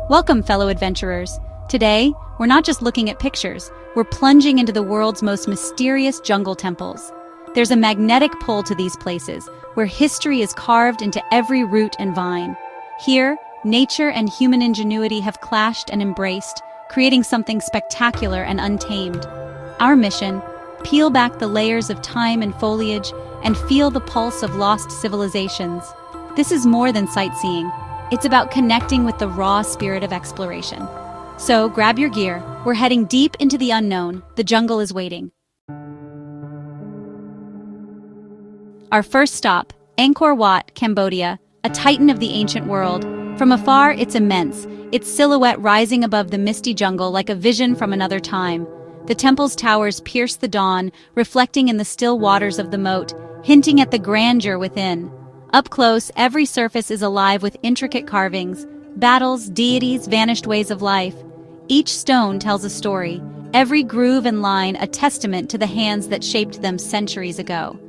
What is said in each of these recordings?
Welcome, fellow adventurers. Today, we're not just looking at pictures, we're plunging into the world's most mysterious jungle temples. There's a magnetic pull to these places, where history is carved into every root and vine. Here, nature and human ingenuity have clashed and embraced, creating something spectacular and untamed. Our mission: peel back the layers of time and foliage and feel the pulse of lost civilizations. This is more than sightseeing. It's about connecting with the raw spirit of exploration. So grab your gear. We're heading deep into the unknown. The jungle is waiting. Our first stop, Angkor Wat, Cambodia, a titan of the ancient world. From afar, it's immense, its silhouette rising above the misty jungle like a vision from another time. The temple's towers pierce the dawn, reflecting in the still waters of the moat, hinting at the grandeur within. Up close, every surface is alive with intricate carvings, battles, deities, vanished ways of life. Each stone tells a story, every groove and line a testament to the hands that shaped them centuries ago.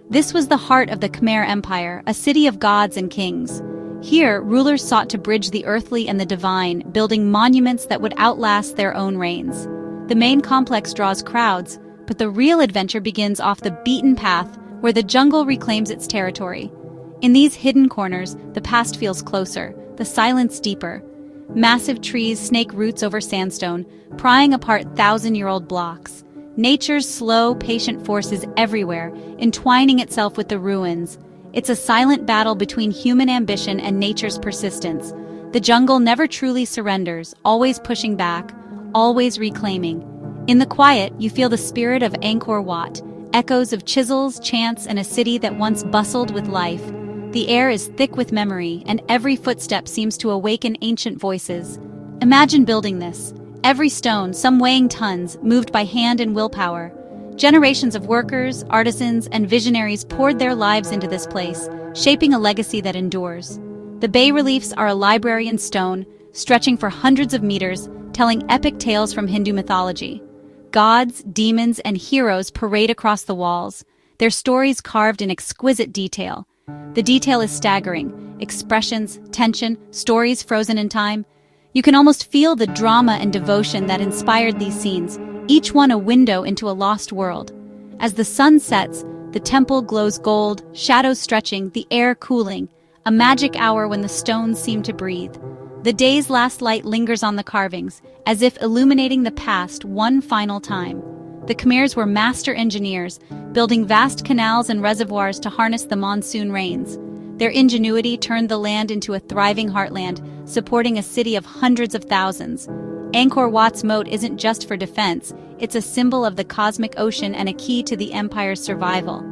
This was the heart of the Khmer Empire, a city of gods and kings. Here, rulers sought to bridge the earthly and the divine, building monuments that would outlast their own reigns. The main complex draws crowds, but the real adventure begins off the beaten path, where the jungle reclaims its territory. In these hidden corners, the past feels closer, the silence deeper. Massive trees snake roots over sandstone, prying apart thousand-year-old blocks. Nature's slow, patient force is everywhere, entwining itself with the ruins. It's a silent battle between human ambition and nature's persistence. The jungle never truly surrenders, always pushing back, always reclaiming. In the quiet, you feel the spirit of Angkor Wat, echoes of chisels, chants, and a city that once bustled with life. The air is thick with memory, and every footstep seems to awaken ancient voices. Imagine building this. Every stone, some weighing tons, moved by hand and willpower. Generations of workers, artisans, and visionaries poured their lives into this place, shaping a legacy that endures. The bas-reliefs are a library in stone, stretching for hundreds of meters, telling epic tales from Hindu mythology. Gods, demons, and heroes parade across the walls, their stories carved in exquisite detail. The detail is staggering. Expressions, tension, stories frozen in time. You can almost feel the drama and devotion that inspired these scenes, each one a window into a lost world. As the sun sets, the temple glows gold, shadows stretching, the air cooling, a magic hour when the stones seem to breathe. The day's last light lingers on the carvings, as if illuminating the past one final time. The Khmers were master engineers, building vast canals and reservoirs to harness the monsoon rains. Their ingenuity turned the land into a thriving heartland, supporting a city of hundreds of thousands. Angkor Wat's moat isn't just for defense, it's a symbol of the cosmic ocean and a key to the empire's survival.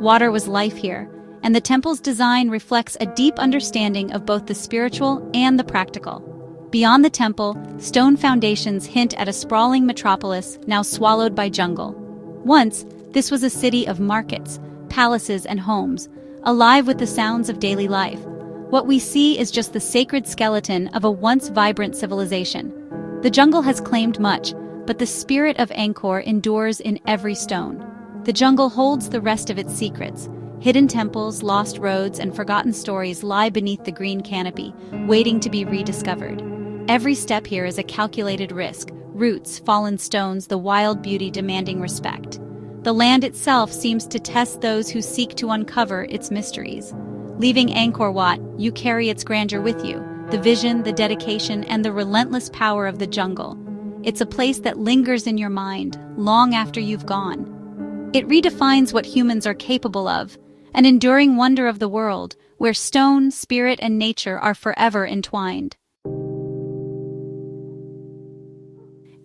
Water was life here, and the temple's design reflects a deep understanding of both the spiritual and the practical. Beyond the temple, stone foundations hint at a sprawling metropolis now swallowed by jungle. Once, this was a city of markets, palaces, and homes, alive with the sounds of daily life. What we see is just the sacred skeleton of a once vibrant civilization. The jungle has claimed much, but the spirit of Angkor endures in every stone. The jungle holds the rest of its secrets. Hidden temples, lost roads, and forgotten stories lie beneath the green canopy, waiting to be rediscovered. Every step here is a calculated risk: roots, fallen stones, the wild beauty demanding respect. The land itself seems to test those who seek to uncover its mysteries. Leaving Angkor Wat, you carry its grandeur with you, the vision, the dedication, and the relentless power of the jungle. It's a place that lingers in your mind, long after you've gone. It redefines what humans are capable of, an enduring wonder of the world, where stone, spirit, and nature are forever entwined.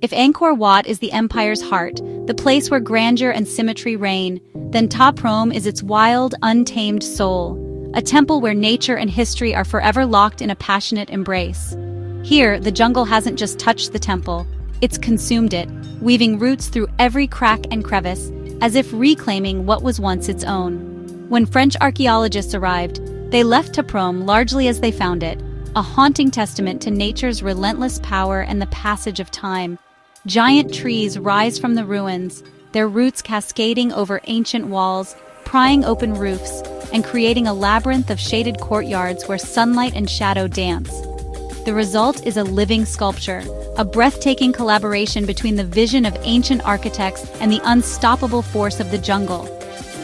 If Angkor Wat is the empire's heart, the place where grandeur and symmetry reign, then Ta Prohm is its wild, untamed soul, a temple where nature and history are forever locked in a passionate embrace. Here, the jungle hasn't just touched the temple, it's consumed it, weaving roots through every crack and crevice, as if reclaiming what was once its own. When French archaeologists arrived, they left Ta Prohm largely as they found it, a haunting testament to nature's relentless power and the passage of time. Giant trees rise from the ruins, their roots cascading over ancient walls, prying open roofs, and creating a labyrinth of shaded courtyards where sunlight and shadow dance. The result is a living sculpture, a breathtaking collaboration between the vision of ancient architects and the unstoppable force of the jungle.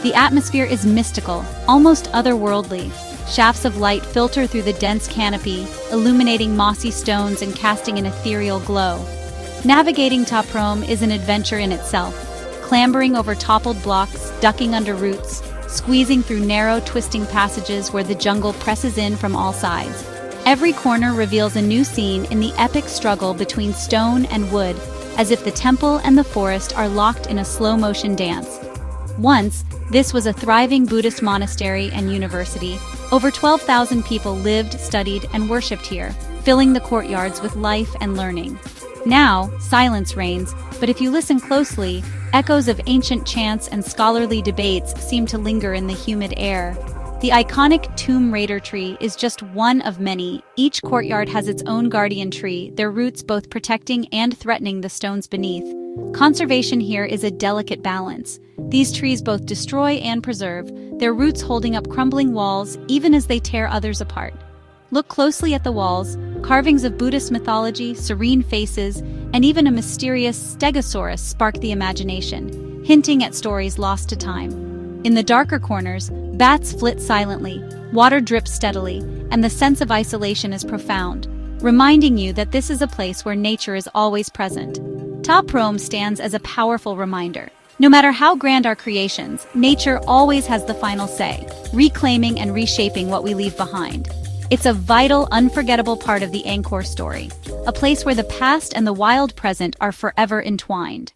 The atmosphere is mystical, almost otherworldly. Shafts of light filter through the dense canopy, illuminating mossy stones and casting an ethereal glow. Navigating Taprom is an adventure in itself, clambering over toppled blocks, ducking under roots, squeezing through narrow, twisting passages where the jungle presses in from all sides. Every corner reveals a new scene in the epic struggle between stone and wood, as if the temple and the forest are locked in a slow-motion dance. Once, this was a thriving Buddhist monastery and university. Over 12,000 people lived, studied, and worshipped here, filling the courtyards with life and learning. Now, silence reigns, but if you listen closely, echoes of ancient chants and scholarly debates seem to linger in the humid air. The iconic Tomb Raider tree is just one of many. Each courtyard has its own guardian tree, their roots both protecting and threatening the stones beneath. Conservation here is a delicate balance. These trees both destroy and preserve, their roots holding up crumbling walls even as they tear others apart. Look closely at the walls, carvings of Buddhist mythology, serene faces, and even a mysterious stegosaurus spark the imagination, hinting at stories lost to time. In the darker corners, bats flit silently, water drips steadily, and the sense of isolation is profound, reminding you that this is a place where nature is always present. Taprom stands as a powerful reminder. No matter how grand our creations, nature always has the final say, reclaiming and reshaping what we leave behind. It's a vital, unforgettable part of the Angkor story, a place where the past and the wild present are forever entwined.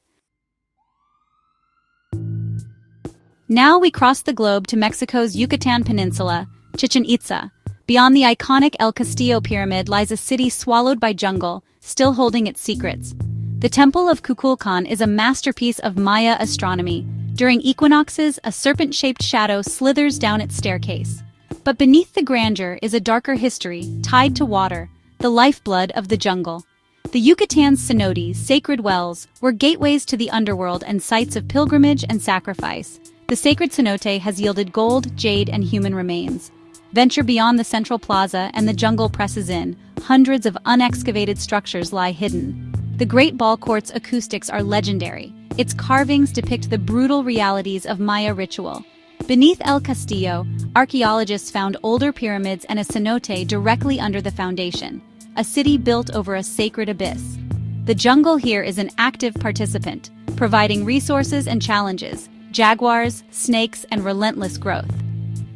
Now we cross the globe to Mexico's Yucatan Peninsula, Chichen Itza. Beyond the iconic El Castillo pyramid lies a city swallowed by jungle, still holding its secrets. The Temple of Kukulkan is a masterpiece of Maya astronomy. During equinoxes, a serpent-shaped shadow slithers down its staircase. But beneath the grandeur is a darker history, tied to water, the lifeblood of the jungle. The Yucatan's cenotes, sacred wells, were gateways to the underworld and sites of pilgrimage and sacrifice. The sacred cenote has yielded gold, jade, and human remains. Venture beyond the central plaza and the jungle presses in. Hundreds of unexcavated structures lie hidden. The Great Ball Court's acoustics are legendary. Its carvings depict the brutal realities of Maya ritual. Beneath El Castillo, archaeologists found older pyramids and a cenote directly under the foundation, a city built over a sacred abyss. The jungle here is an active participant, providing resources and challenges, jaguars, snakes, and relentless growth.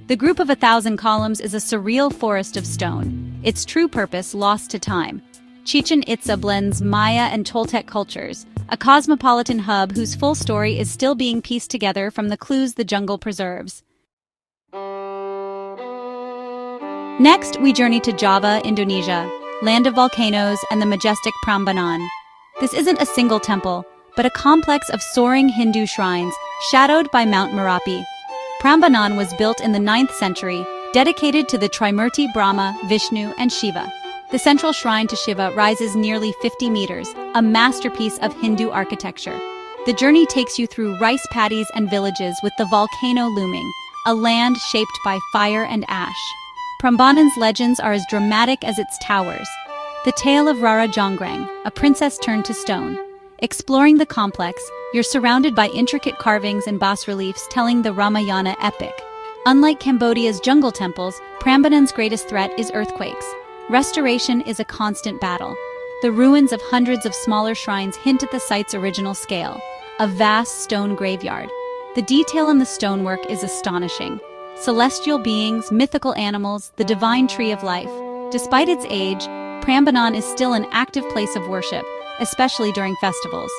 The group of 1,000 columns is a surreal forest of stone, its true purpose lost to time. Chichen Itza blends Maya and Toltec cultures, a cosmopolitan hub whose full story is still being pieced together from the clues the jungle preserves. Next, we journey to Java, Indonesia, land of volcanoes and the majestic Prambanan. This isn't a single temple, but a complex of soaring Hindu shrines, shadowed by Mount Merapi. Prambanan was built in the 9th century, dedicated to the Trimurti Brahma, Vishnu, and Shiva. The central shrine to Shiva rises nearly 50 meters, a masterpiece of Hindu architecture. The journey takes you through rice paddies and villages with the volcano looming, a land shaped by fire and ash. Prambanan's legends are as dramatic as its towers. The tale of Rara Jonggrang, a princess turned to stone. Exploring the complex, you're surrounded by intricate carvings and bas-reliefs telling the Ramayana epic. Unlike Cambodia's jungle temples, Prambanan's greatest threat is earthquakes. Restoration is a constant battle. The ruins of hundreds of smaller shrines hint at the site's original scale, a vast stone graveyard. The detail in the stonework is astonishing. Celestial beings, mythical animals, the divine tree of life. Despite its age, Prambanan is still an active place of worship, especially during festivals.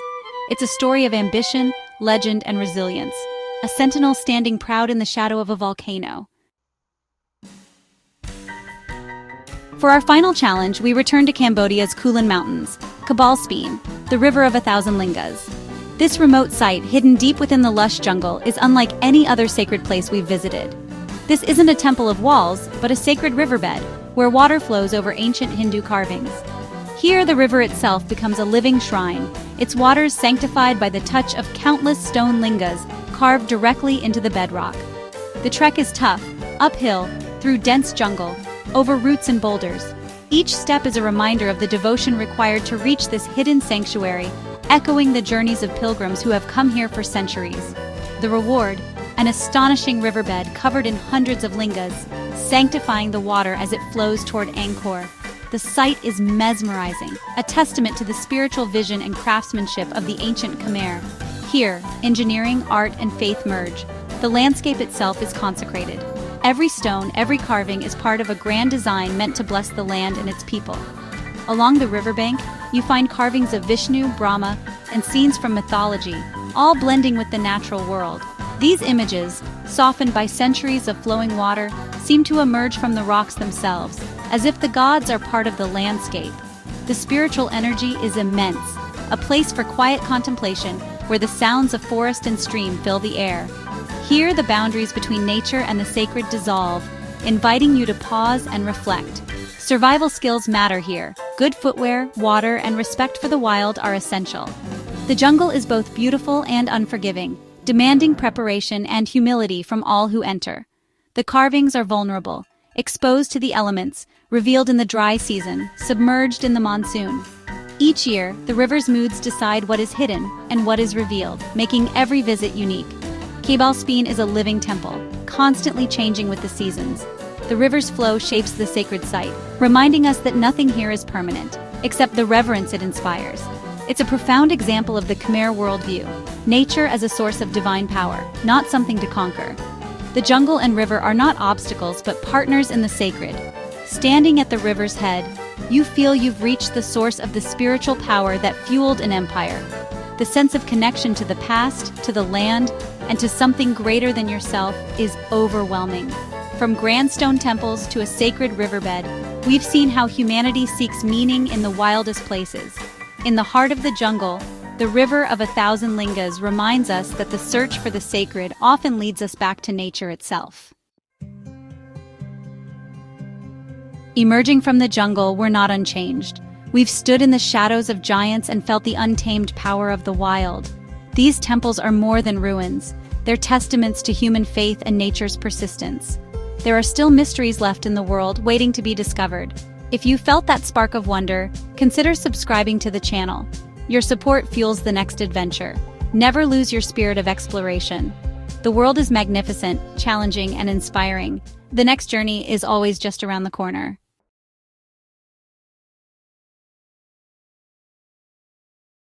It's a story of ambition, legend, and resilience, a sentinel standing proud in the shadow of a volcano. For our final challenge, we return to Cambodia's Kulen Mountains, Kabal Speen, the river of 1,000 lingas. This remote site, hidden deep within the lush jungle, is unlike any other sacred place we've visited. This isn't a temple of walls, but a sacred riverbed, where water flows over ancient Hindu carvings. Here, the river itself becomes a living shrine, its waters sanctified by the touch of countless stone lingas carved directly into the bedrock. The trek is tough, uphill, through dense jungle, over roots and boulders. Each step is a reminder of the devotion required to reach this hidden sanctuary, echoing the journeys of pilgrims who have come here for centuries. The reward: an astonishing riverbed covered in hundreds of lingas, sanctifying the water as it flows toward Angkor. The sight is mesmerizing, a testament to the spiritual vision and craftsmanship of the ancient Khmer. Here, engineering, art, and faith merge. The landscape itself is consecrated. Every stone, every carving is part of a grand design meant to bless the land and its people. Along the riverbank, you find carvings of Vishnu, Brahma, and scenes from mythology, all blending with the natural world. These images, softened by centuries of flowing water, seem to emerge from the rocks themselves, as if the gods are part of the landscape. The spiritual energy is immense, a place for quiet contemplation where the sounds of forest and stream fill the air. Here, the boundaries between nature and the sacred dissolve, inviting you to pause and reflect. Survival skills matter here. Good footwear, water, and respect for the wild are essential. The jungle is both beautiful and unforgiving, demanding preparation and humility from all who enter. The carvings are vulnerable, exposed to the elements, revealed in the dry season, submerged in the monsoon. Each year, the river's moods decide what is hidden and what is revealed, making every visit unique. Kebal Speen is a living temple, constantly changing with the seasons. The river's flow shapes the sacred site, reminding us that nothing here is permanent, except the reverence it inspires. It's a profound example of the Khmer worldview, nature as a source of divine power, not something to conquer. The jungle and river are not obstacles but partners in the sacred. Standing at the river's head, you feel you've reached the source of the spiritual power that fueled an empire. The sense of connection to the past, to the land, and to something greater than yourself is overwhelming. From grand stone temples to a sacred riverbed, we've seen how humanity seeks meaning in the wildest places. In the heart of the jungle, the river of 1,000 lingas reminds us that the search for the sacred often leads us back to nature itself. Emerging from the jungle, we're not unchanged. We've stood in the shadows of giants and felt the untamed power of the wild. These temples are more than ruins. They're testaments to human faith and nature's persistence. There are still mysteries left in the world waiting to be discovered. If you felt that spark of wonder, consider subscribing to the channel. Your support fuels the next adventure. Never lose your spirit of exploration. The world is magnificent, challenging, and inspiring. The next journey is always just around the corner.